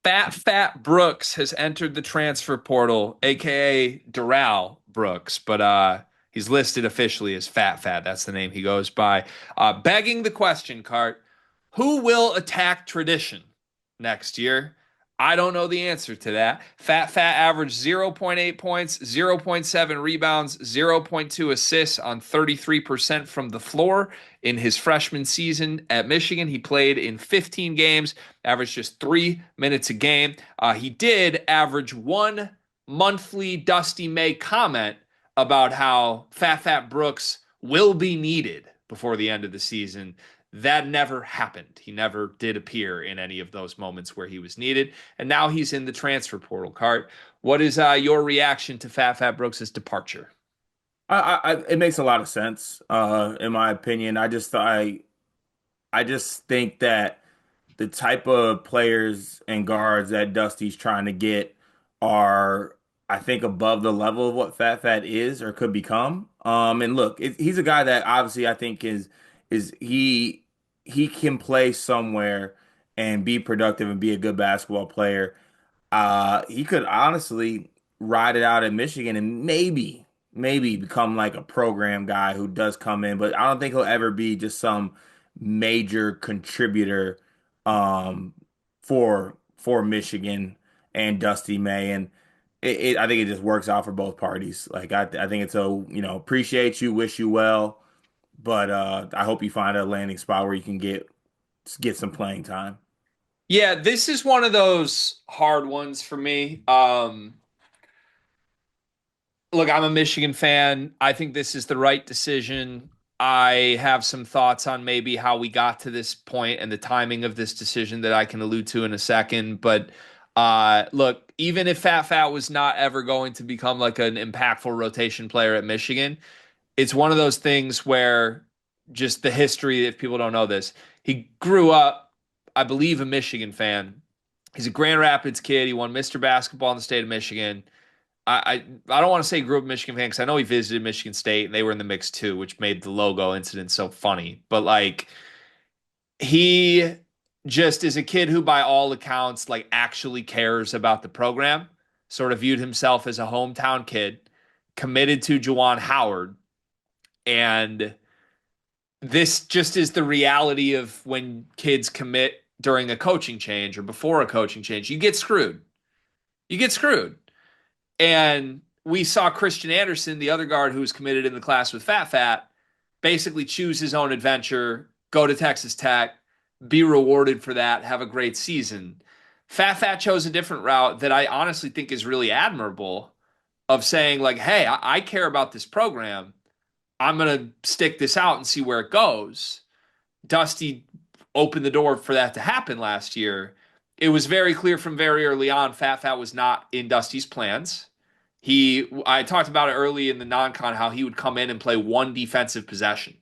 Phat Phat Brooks has entered the transfer portal, aka Doral Brooks, but he's listed officially as Phat Phat. That's the name he goes by. Begging the question, Cart, who will attack tradition next year? I don't know the answer to that. Phat Phat averaged zero point 0.8 points, zero point 0.7 rebounds, zero point 0.2 assists on 33% from the floor in his freshman season at Michigan. He played in 15 games, averaged just 3 minutes a game. He did average one monthly Dusty May comment about how Phat Phat Brooks will be needed before the end of the season. That never happened. He never did appear in any of those moments where he was needed. And now he's in the transfer portal. Cart, what is your reaction to Phat Phat Brooks' departure? It makes a lot of sense, in my opinion. I just think that the type of players and guards that Dusty's trying to get are, I think, above the level of what Fat Fat is or could become. And look, he's a guy that obviously I think is he can play somewhere and be productive and be a good basketball player. He could honestly ride it out at Michigan and maybe become like a program guy who does come in, but I don't think he'll ever be just some major contributor um for Michigan and Dusty May. And I think it just works out for both parties. Like I think it's appreciate you, wish you well, but I hope you find a landing spot where you can get some playing time. Yeah, this is one of those hard ones for me. Look, I'm a Michigan fan. I think this is the right decision. I have some thoughts on maybe how we got to this point and the timing of this decision that I can allude to in a second. But look, even if Fat Fat was not ever going to become like an impactful rotation player at Michigan, it's one of those things where just the history, if people don't know this, he grew up, I believe, a Michigan fan. He's a Grand Rapids kid. He won Mr. Basketball in the state of Michigan. I don't want to say grew up a Michigan fan because I know he visited Michigan State and they were in the mix too, which made the logo incident so funny. But like he just is a kid who, by all accounts, like actually cares about the program. Sort of viewed himself as a hometown kid, committed to Juwan Howard, and this just is the reality of when kids commit during a coaching change or before a coaching change. You get screwed. You get screwed. And we saw Christian Anderson, the other guard who was committed in the class with Fat Fat, basically choose his own adventure, go to Texas Tech, be rewarded for that, have a great season. Fat Fat chose a different route that I honestly think is really admirable of saying, like, hey, I care about this program. I'm going to stick this out and see where it goes. Dusty opened the door for that to happen last year. It was very clear from very early on, Fat Fat was not in Dusty's plans. I talked about it early in the non-con how he would come in and play one defensive possession.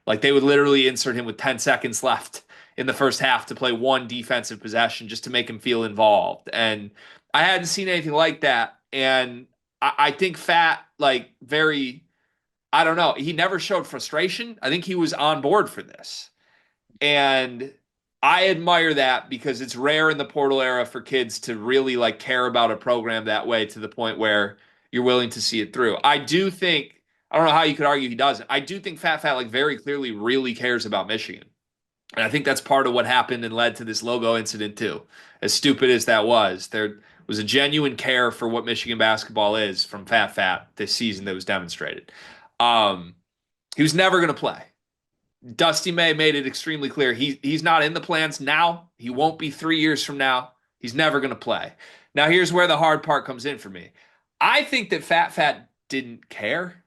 Like they would literally insert him with 10 seconds left in the first half to play one defensive possession just to make him feel involved. And I hadn't seen anything like that. And I think Fat, like, I don't know, he never showed frustration. I think he was on board for this. And I admire that because it's rare in the portal era for kids to really like care about a program that way to the point where you're willing to see it through. I don't know how you could argue he doesn't. I do think Fat Fat like very clearly really cares about Michigan. And I think that's part of what happened and led to this logo incident too. As stupid as that was, there was a genuine care for what Michigan basketball is from Fat Fat this season that was demonstrated. Um, he was never going to play. Dusty May made it extremely clear he's not in the plans now. He won't be 3 years from now. He's never going to play. Now, here's where the hard part comes in for me. I think that Fat Fat didn't care.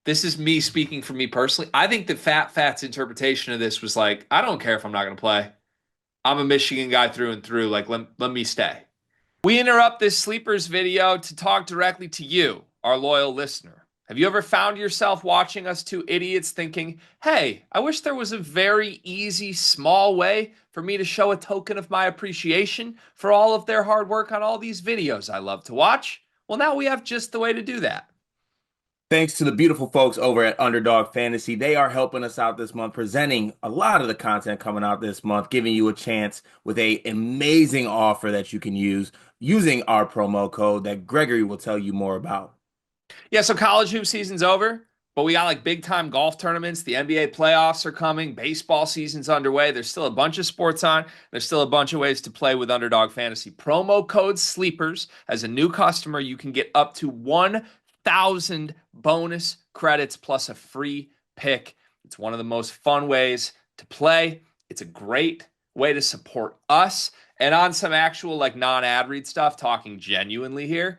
This is me speaking for me personally. I think that Fat Fat's interpretation of this was like, I don't care if I'm not going to play. I'm a Michigan guy through and through. Like, let me stay. We interrupt this sleepers video to talk directly to you, our loyal listener. Have you ever found yourself watching us two idiots thinking, hey, I wish there was a very easy, small way for me to show a token of my appreciation for all of their hard work on all these videos I love to watch? Well, now we have just the way to do that. Thanks to the beautiful folks over at Underdog Fantasy. They are helping us out this month, presenting a lot of the content coming out this month, giving you a chance with a amazing offer that you can use using our promo code that Gregory will tell you more about. Yeah, so college hoop season's over, but we got like big time golf tournaments. The NBA playoffs are coming. Baseball season's underway. There's still a bunch of sports on. There's still a bunch of ways to play with Underdog Fantasy. Promo code SLEEPERS. As a new customer, you can get up to 1,000 bonus credits plus a free pick. It's one of the most fun ways to play. It's a great way to support us. And on some actual like non-ad read stuff, talking genuinely here,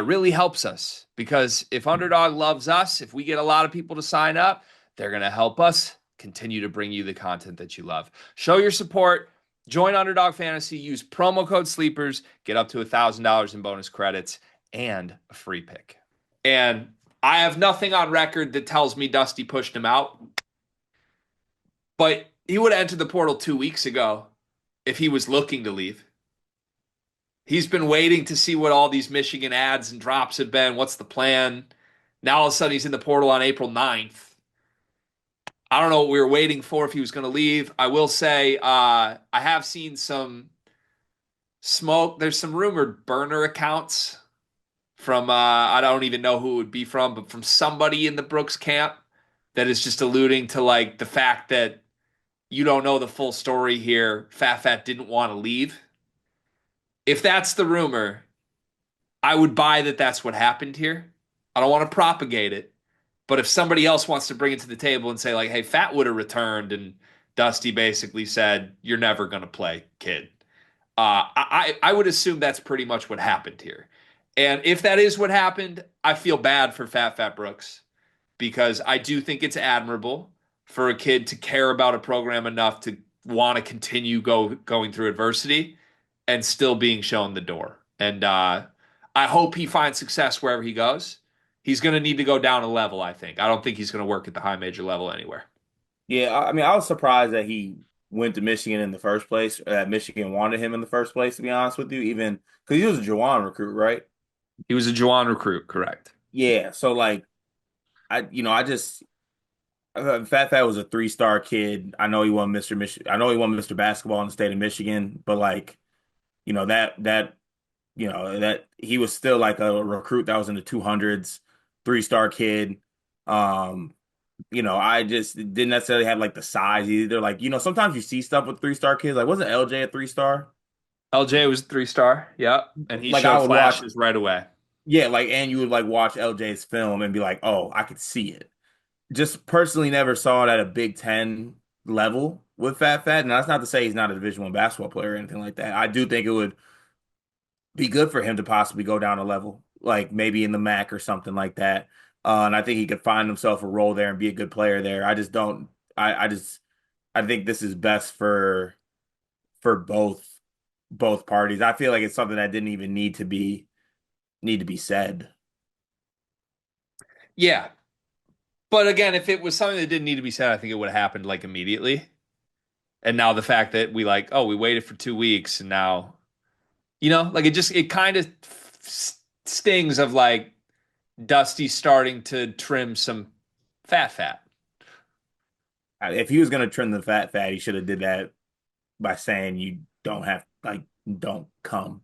really helps us because if Underdog loves us, if we get a lot of people to sign up, they're going to help us continue to bring you the content that you love. Show your support. Join Underdog Fantasy. Use promo code SLEEPERS. Get up to $1,000 in bonus credits and a free pick. And I have nothing on record that tells me Dusty pushed him out, but he would have entered the portal 2 weeks ago if he was looking to leave. He's been waiting to see what all these Michigan ads and drops have been. What's the plan? Now all of a sudden he's in the portal on April 9th. I don't know what we were waiting for if he was going to leave. I will say I have seen some smoke. There's some rumored burner accounts from I don't even know who it would be from, but from somebody in the Brooks camp that is just alluding to like the fact that you don't know the full story here. Phat Phat didn't want to leave. If that's the rumor, I would buy that that's what happened here. I don't want to propagate it, but if somebody else wants to bring it to the table and say like, "Hey, Fat would have returned," and Dusty basically said, "You're never gonna play, kid," I would assume that's pretty much what happened here. And if that is what happened, I feel bad for Phat Phat Brooks because I do think it's admirable for a kid to care about a program enough to want to continue going through adversity and still being shown the door. And I hope he finds success wherever he goes. He's going to need to go down a level, I think. I don't think he's going to work at the high major level anywhere. Yeah, I mean, I was surprised that he went to Michigan in the first place, or that Michigan wanted him in the first place, to be honest with you, even because he was a Juwan recruit, right? He was a Juwan recruit, correct? Yeah, so like I just Fat Fat was a three-star kid. I know he won Mr. I know he won Mr. Basketball in the state of Michigan, but like, that he was still like a recruit that was in the 200s, three-star kid. Um, I just didn't necessarily have like the size either. Like, sometimes you see stuff with three-star kids. Like, wasn't LJ a three-star? LJ was a 3 star. Yep. And he Like I showed would watch, flashes right away. yeah, like, and you would like watch LJ's film and be like, oh, I could see it. Just personally never saw it at a Big Ten level with Fat Fat. And that's not to say he's not a Division I basketball player or anything like that. I do think it would be good for him to possibly go down a level, like maybe in the MAC or something like that. And I think he could find himself a role there and be a good player there. I just don't. I think this is best for both parties. I feel like it's something that didn't even need to be said. Yeah. But again, if it was something that didn't need to be said, I think it would have happened like immediately. And now the fact that we like, oh, we waited for 2 weeks and now, like it kind of stings of like Dusty starting to trim some fat. If he was gonna trim the fat, he should have did that by saying you don't have like don't come.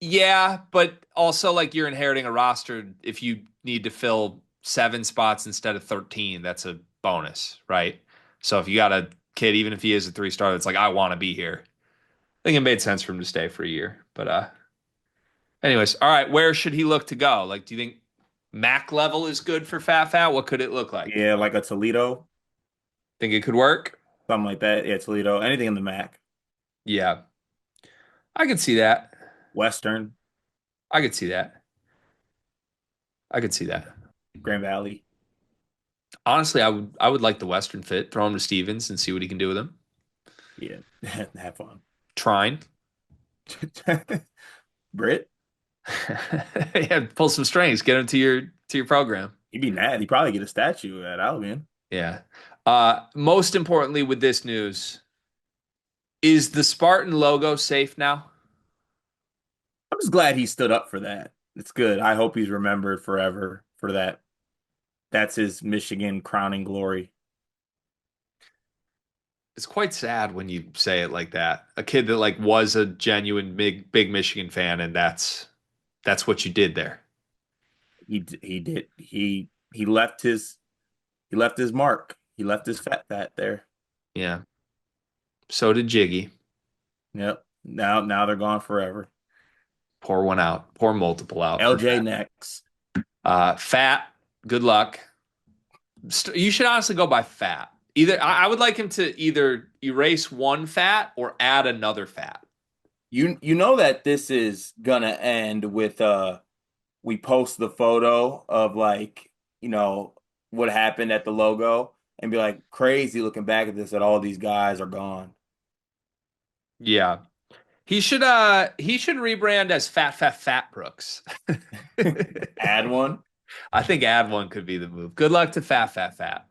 Yeah, but also like you're inheriting a roster if you need to fill 7 spots instead of 13, that's a bonus, right? So if you got a kid, even if he is a 3 star, that's like, I want to be here. I think it made sense for him to stay for a year. But anyways, all right, where should he look to go? Like, do you think Mac level is good for Fat Fat? What could it look like? Yeah, like a Toledo, Think it could work? something like that. Yeah, Toledo, anything in the MAC, Yeah, I could see that. Western, I could see that. I could see that. Grand Valley. Honestly, I would like the Western fit. Throw him to Stevens and see what he can do with him. Yeah, have fun. Trine. Britt, Yeah, pull some strings, get him to your program. he'd be mad. He'd probably get a statue at Albion. Yeah. Most importantly with this news, is the Spartan logo safe now? I'm just glad he stood up for that. It's good. I hope he's remembered forever for that. That's his Michigan crowning glory. It's quite sad when you say it like that. A kid that like was a genuine big Michigan fan, and that's what you did there. He did he left his mark. He left his fat there. Yeah. So did Jiggy. Yep. Now they're gone forever. Pour one out. Pour multiple out for LJ Fat. next. Fat. Good luck. You should honestly go by Fat. Either I would like him to either erase one fat or add another fat. You know that this is gonna end with we post the photo of like, what happened at the logo and be like crazy looking back at this that all these guys are gone. Yeah. He should rebrand as Fat Brooks. Add one. I think add one could be the move. Good luck to Fat.